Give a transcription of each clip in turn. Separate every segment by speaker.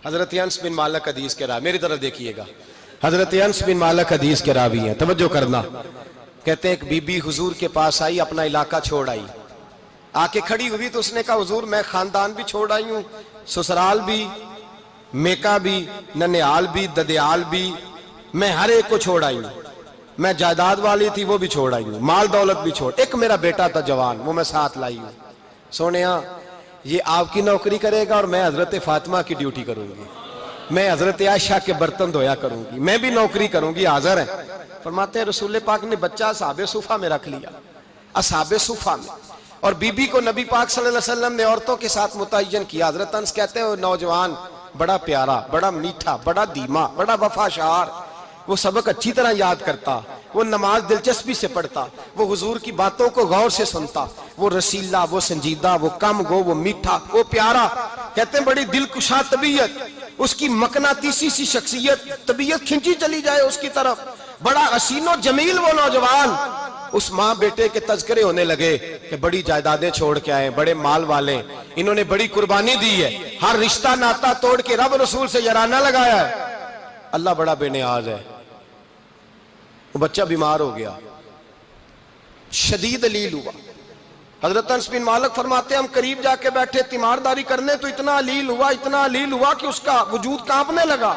Speaker 1: حضرت انس بن مالک حدیث کے راوی، میری طرف دیکھیے گا، حضرت انس بن مالک حدیث کے راوی ہیں، توجہ کرنا۔ کہتے ہیں ایک بی بی حضور کے پاس آئی، اپنا علاقہ چھوڑ آئی، آ کے کھڑی ہوئی تو اس نے کہا حضور میں خاندان بھی چھوڑ آئی ہوں، سسرال بھی، میکا بھی، ننیال بھی، ددیال بھی، میں ہر ایک کو چھوڑ آئی ہوں، میں جائیداد والی تھی وہ بھی چھوڑ آئی ہوں، مال دولت بھی چھوڑ، ایک میرا بیٹا تھا جوان وہ میں ساتھ لائی ہوں۔ سونیا یہ آپ کی نوکری کرے گا اور میں حضرت فاطمہ کی ڈیوٹی کروں گی، میں حضرت عائشہ کے برتن دھویا کروں گی، میں بھی نوکری کروں گی، حاضر ہیں۔ فرماتے ہیں رسول پاک نے بچہ اصحاب صفہ میں رکھ لیا، اصحاب صفہ میں، اور بی بی کو نبی پاک صلی اللہ علیہ وسلم نے عورتوں کے ساتھ متعین کیا۔ حضرت انس کہتے ہیں وہ نوجوان بڑا پیارا، بڑا میٹھا، بڑا دھیما، بڑا وفاشار، وہ سبق اچھی طرح یاد کرتا، وہ نماز دلچسپی سے پڑھتا، وہ حضور کی باتوں کو غور سے سنتا، وہ رسیلا، وہ سنجیدہ، وہ کم گو، وہ میٹھا، وہ پیارا۔ کہتے ہیں بڑی دلکشا طبیعت، اس کی مقناطیسی سی شخصیت، طبیعت کھنچی چلی جائے اس کی طرف، بڑا حسین و جمیل وہ نوجوان۔ اس ماں بیٹے کے تذکرے ہونے لگے کہ بڑی جائیدادیں چھوڑ کے آئے، بڑے مال والے، انہوں نے بڑی قربانی دی ہے، ہر رشتہ ناتا توڑ کے رب رسول سے یارانہ لگایا ہے، اللہ بڑا بے نیاز ہے۔ وہ بچہ بیمار ہو گیا، شدید علیل ہوا۔ حضرت انس بن مالک فرماتے ہیں ہم قریب جا کے بیٹھے تیمارداری کرنے تو اتنا علیل ہوا کہ اس کا وجود کانپنے لگا۔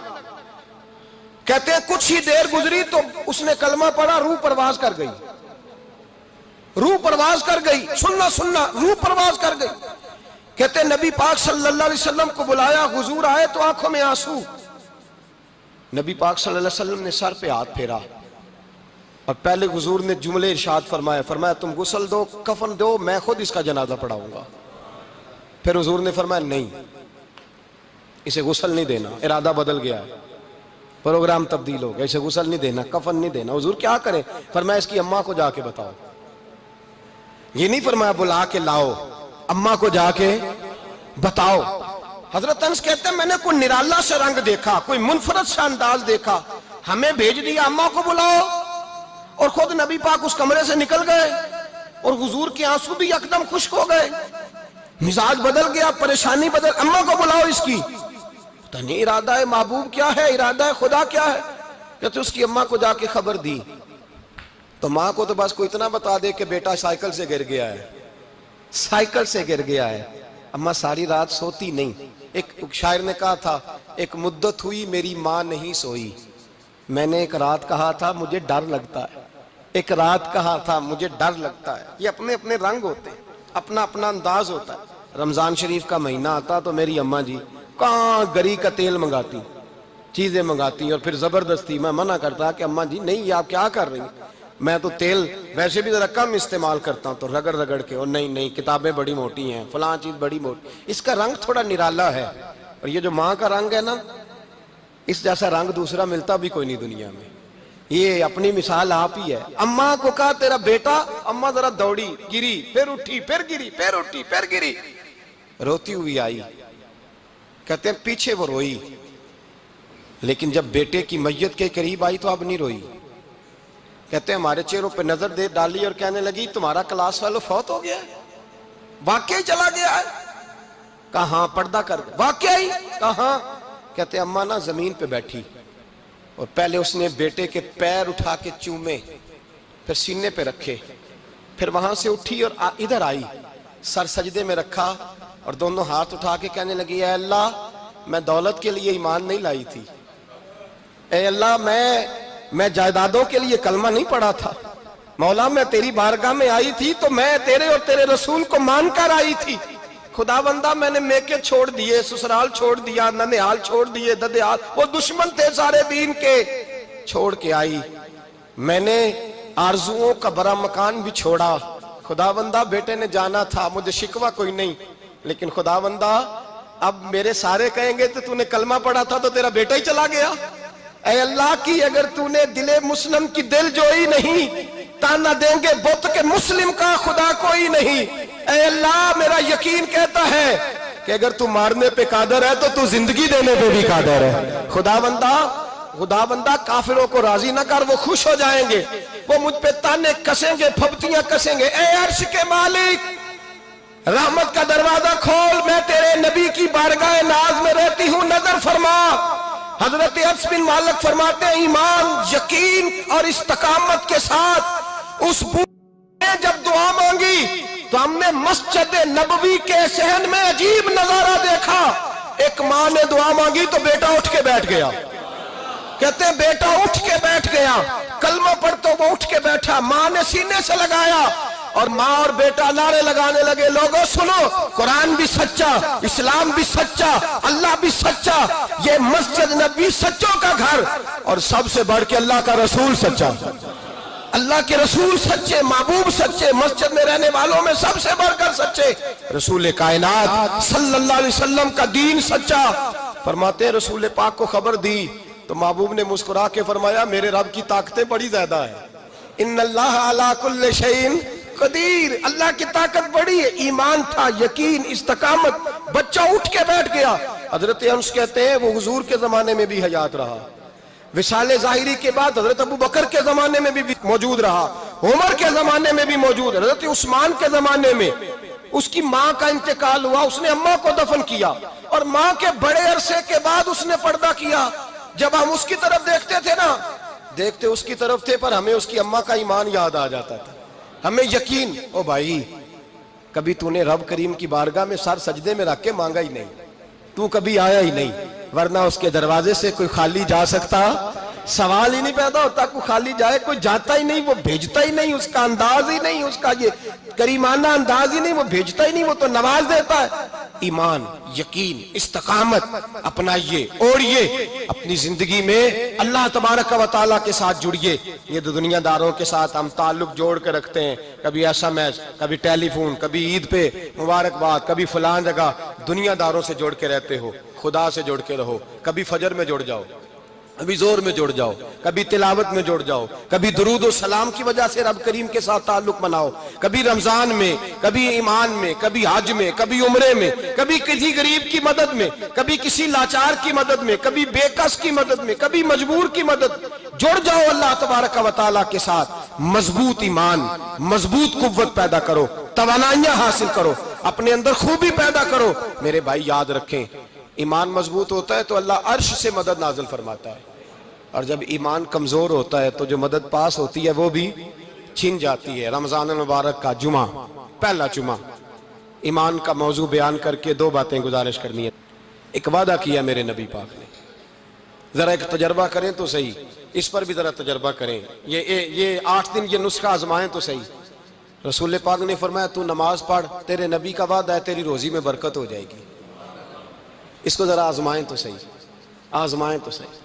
Speaker 1: کہتے ہیں کچھ ہی دیر گزری تو اس نے کلمہ پڑھا، روح پرواز کر گئی، روح پرواز کر گئی، سننا روح پرواز کر گئی۔ کہتے ہیں نبی پاک صلی اللہ علیہ وسلم کو بلایا، حضور آئے تو آنکھوں میں آنسو۔ نبی پاک صلی اللہ علیہ وسلم نے سر پہ ہاتھ پھیرا اور پہلے حضور نے جملے ارشاد فرمایا تم غسل دو، کفن دو، میں خود اس کا جنازہ پڑھاؤں گا۔ پھر حضور نے فرمایا نہیں، اسے غسل نہیں دینا، ارادہ بدل گیا ہے، پروگرام تبدیل ہو گیا، اسے غسل نہیں دینا، کفن نہیں دینا۔ حضور کیا کریں؟ فرمایا اس کی اماں کو جا کے بتاؤ۔ یہ نہیں فرمایا بلا کے لاؤ، اماں کو جا کے بتاؤ۔ حضرت انس کہتے ہیں میں نے کوئی نرالا سے رنگ دیکھا، کوئی منفرد سا انداز دیکھا، ہمیں بھیج دیا اماں کو بلاؤ، اور خود نبی پاک اس کمرے سے نکل گئے اور حضور کے آنسو بھی یکدم خشک ہو گئے، مزاج بدل گیا، پریشانی بدل، اماں کو بلاؤ اس کی۔ پتہ نہیں ارادہ ہے محبوب کیا ہے، ارادہ ہے خدا کیا ہے۔ کہتے اس کی اماں کو جا کے خبر دی تو ماں کو تو بس کوئی اتنا بتا دے کہ بیٹا سائیکل سے گر گیا ہے، سائیکل سے گر گیا ہے۔ اماں ساری رات سوتی نہیں۔ ایک شاعر نے کہا تھا ایک مدت ہوئی میری ماں نہیں سوئی، میں نے ایک رات کہا تھا مجھے ڈر لگتا ہے، ایک رات کہا تھا مجھے ڈر لگتا ہے۔ یہ اپنے اپنے رنگ ہوتے ہیں، اپنا اپنا انداز ہوتا ہے۔ رمضان شریف کا مہینہ آتا تو میری اماں جی کہاں گری کا تیل منگاتی، چیزیں منگاتی، اور پھر زبردستی میں منع کرتا کہ اماں جی نہیں یہ آپ کیا کر رہی ہیں، میں تو تیل ویسے بھی ذرا کم استعمال کرتا ہوں، تو رگڑ رگڑ کے، اور نہیں کتابیں بڑی موٹی ہیں، فلاں چیز بڑی موٹی، اس کا رنگ تھوڑا نرالا ہے۔ اور یہ جو ماں کا رنگ ہے نا، اس جیسا رنگ دوسرا ملتا بھی کوئی نہیں دنیا میں۔ یہ اپنی مثال آپ ہی ہے۔ اماں کو کہا تیرا بیٹا، اماں ذرا دوڑی، گری، پھر اٹھی، پھر گری، پھر اٹھی، پھر گری، روتی ہوئی آئی۔ کہتے ہیں پیچھے وہ روئی، لیکن جب بیٹے کی میت کے قریب آئی تو اب نہیں روئی۔ کہتے ہیں ہمارے چہروں پہ نظر دے ڈالی اور کہنے لگی تمہارا کلاس فیلو فوت ہو گیا ہے، واقعی چلا گیا ہے؟ کہاں پردہ کر گیا، واقعی کہاں؟ کہتے ہیں اماں نا زمین پہ بیٹھی اور پہلے اس نے بیٹے کے پیر اٹھا کے چومے، پھر سینے پہ رکھے، پھر وہاں سے اٹھی اور ادھر آئی، سر سجدے میں رکھا اور دونوں ہاتھ اٹھا کے کہنے لگی اے اللہ میں دولت کے لیے ایمان نہیں لائی تھی، اے اللہ میں جائیدادوں کے لیے کلمہ نہیں پڑھا تھا، مولا میں تیری بارگاہ میں آئی تھی تو میں تیرے اور تیرے رسول کو مان کر آئی تھی، خدا بندہ میں نے میکے چھوڑ دیے، سسرال چھوڑ دیا، ننیال چھوڑ دیے، ددیال، وہ دشمن تھے سارے دین کے، چھوڑ کے آئی، میں نے آرزوؤں کا بڑا مکان بھی چھوڑا، خدا بندہ بیٹے نے جانا تھا، مجھے شکوہ کوئی نہیں، لیکن خدا بندہ اب میرے سارے کہیں گے تو نے کلمہ پڑھا تھا تو تیرا بیٹا ہی چلا گیا۔ اے اللہ کی اگر تو نے دل مسلم کی دل جوئی نہیں، تانا دیں گے بت کے مسلم کا خدا کوئی نہیں۔ اے اللہ میرا یقین کہتا ہے کہ اگر تو مارنے پہ قادر ہے تو زندگی دینے پہ بھی قادر ہے۔ خدا بندہ کافروں کو راضی نہ کر، وہ خوش ہو جائیں گے، وہ مجھ پہ تانے کسیں گے، پھپتیاں کسیں گے۔ اے عرش کے مالک رحمت کا دروازہ کھول، میں تیرے نبی کی بارگاہ ناز میں رہتی ہوں، نظر فرما۔ حضرت انس بن مالک فرماتے ہیں ایمان، یقین اور استقامت کے ساتھ اس بوڑھے نے جب دعا مانگی تو ہم نے مسجد نبوی کے صحن میں عجیب نظارہ دیکھا۔ ایک ماں نے دعا مانگی تو بیٹا اٹھ کے بیٹھ گیا، کہتے ہیں بیٹا اٹھ کے بیٹھ گیا، کلمہ پڑھ تو وہ اٹھ کے بیٹھا، ماں نے سینے سے لگایا اور ماں اور بیٹا نعرے لگانے لگے، لوگوں سنو، قرآن بھی سچا، اسلام بھی سچا، اللہ بھی سچا، یہ مسجد نبی سچوں کا گھر، اور سب سے بڑھ کے اللہ کا رسول سچا، اللہ کے رسول سچے، محبوب سچے، مسجد میں رہنے والوں میں سب سے بڑھ کر سچے، رسول کائنات صلی اللہ علیہ وسلم کا دین سچا۔ فرماتے ہیں رسول پاک کو خبر دی تو محبوب نے مسکرا کے فرمایا میرے رب کی طاقتیں بڑی زیادہ ہیں، ان اللہ علی کل شیء قدیر، اللہ کی طاقت بڑی ہے۔ ایمان تھا، یقین، استقامت، بچہ اٹھ کے بیٹھ گیا۔ حضرت انس کہتے ہیں وہ حضور کے زمانے میں بھی حیات رہا، وصال ظاہری کے بعد حضرت ابو بکر کے زمانے میں بھی موجود رہا، عمر کے زمانے میں بھی موجود، حضرت عثمان کے زمانے میں اس کی ماں کا انتقال ہوا، اس نے اماں کو دفن کیا اور ماں کے بڑے عرصے کے بعد اس نے پردہ کیا۔ جب ہم اس کی طرف دیکھتے تھے نا، دیکھتے اس کی طرف تھے پر ہمیں اس کی اماں کا ایمان یاد آ جاتا تھا، ہمیں یقین، او بھائی کبھی تو نے رب کریم کی بارگاہ میں سر سجدے میں رکھ کے مانگا ہی نہیں، تو کبھی آیا ہی نہیں، ورنہ اس کے دروازے سے کوئی خالی جا سکتا، سوال ہی نہیں پیدا ہوتا کوئی خالی جائے، کوئی جاتا ہی نہیں، وہ بھیجتا ہی نہیں، اس کا انداز ہی نہیں، اس کا یہ کریمانہ انداز ہی نہیں، وہ بھیجتا ہی نہیں، وہ تو نواز دیتا ہے۔ ایمان، یقین، استقامت اپنائیے، اوڑھیے اپنی زندگی میں، اللہ تبارک و تعالیٰ کے ساتھ جڑیے۔ یہ دنیا داروں کے ساتھ ہم تعلق جوڑ کے رکھتے ہیں، کبھی SMS، کبھی ٹیلی فون، کبھی عید پہ مبارکباد، کبھی فلان جگہ، دنیا داروں سے جوڑ کے رہتے ہو، خدا سے جوڑ کے رہو، کبھی فجر میں جڑ جاؤ، کبھی زور میں جڑ جاؤ، کبھی تلاوت میں جڑ جاؤ، کبھی درود و سلام کی وجہ سے رب کریم کے ساتھ تعلق بناؤ، کبھی رمضان میں، کبھی ایمان میں، کبھی حج میں، کبھی عمرے میں، کبھی کسی غریب کی مدد میں، کبھی کسی لاچار کی مدد میں، کبھی بے کس کی مدد میں، کبھی مجبور کی مدد، جڑ جاؤ اللہ تبارک و تعالیٰ کے ساتھ، مضبوط ایمان، مضبوط قوت پیدا کرو، توانائیاں حاصل کرو، اپنے اندر خوبی پیدا کرو۔ میرے بھائی یاد رکھیں، ایمان مضبوط ہوتا ہے تو اللہ عرش سے مدد نازل فرماتا ہے، اور جب ایمان کمزور ہوتا ہے تو جو مدد پاس ہوتی ہے وہ بھی چھن جاتی ہے۔ رمضان المبارک کا جمعہ، پہلا جمعہ، ایمان کا موضوع بیان کر کے دو باتیں گزارش کرنی ہے۔ ایک وعدہ کیا میرے نبی پاک نے، ذرا ایک تجربہ کریں تو صحیح، اس پر بھی ذرا تجربہ کریں، یہ 8 دن یہ نسخہ آزمائیں تو صحیح۔ رسول پاک نے فرمایا تو نماز پڑھ، تیرے نبی کا وعدہ ہے تیری روزی میں برکت ہو جائے گی، اس کو ذرا آزمائیں تو صحیح، آزمائیں تو صحیح۔